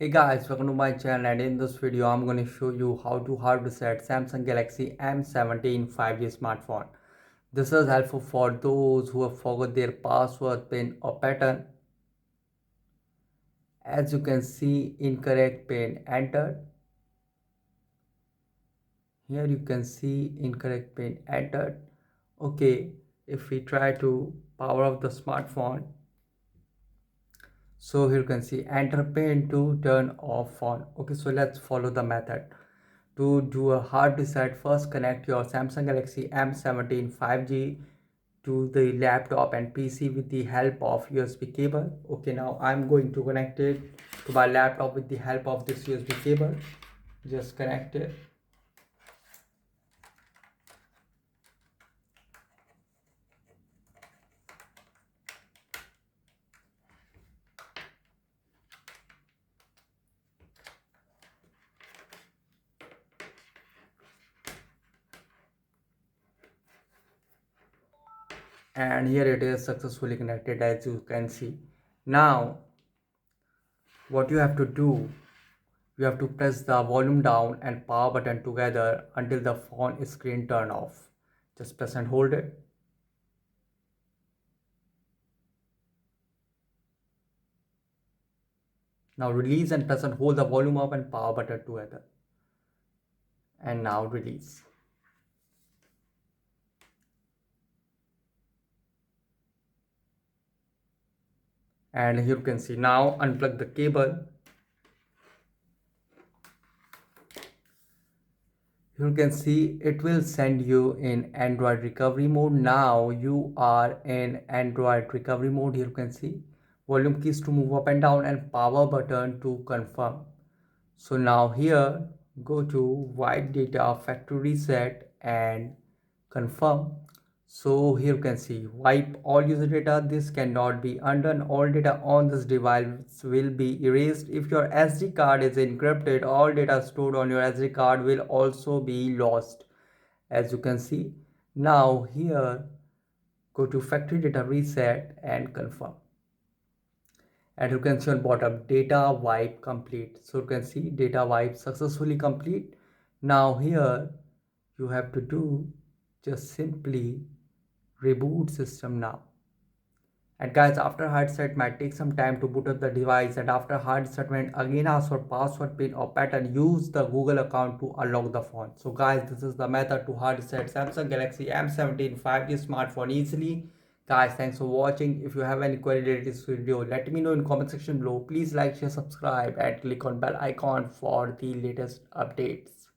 Hey guys, welcome to my channel, and in this video I'm going to show you how to hard reset Samsung Galaxy M17 5G smartphone. This is helpful for those who have forgot their password, pin or pattern. As you can see, incorrect pin entered. Here you can see incorrect pin entered. Okay, if we try to power off the smartphone, so here you can see enter pin to turn off phone. Okay, so let's follow the method. To do a hard reset, first connect your Samsung Galaxy M17 5G to the laptop and PC with the help of USB cable. Okay, now I'm going to connect it to my laptop with the help of this USB cable. Just connect it. And here it is successfully connected, as you can see. Now what you have to do, you have to press the volume down and power button together until the phone screen turn off. Just press and hold it. Now release and press and hold the volume up and power button together. And now release. And here you can see, now unplug the cable. You can see it will send you in Android recovery mode. Now you are in Android recovery mode. Here you can see volume keys to move up and down and power button to confirm. So now here go to wipe data factory reset and confirm. So here you can see wipe all user data. This cannot be undone. All data on this device will be erased. If your SD card is encrypted, all data stored on your SD card will also be lost. As you can see, now here go to factory data reset and confirm. And you can see on bottom data wipe complete. So you can see data wipe successfully complete. Now here you have to do just simply reboot system now. And guys, after hard reset might take some time to boot up the device, and after hard reset when again ask for password, pin or pattern, use the Google account to unlock the phone. So guys, this is the method to hard reset Samsung Galaxy M17 5G smartphone easily. Guys, thanks for watching. If you have any query related to this video, let me know in comment section below. Please like, share, subscribe and click on bell icon for the latest updates.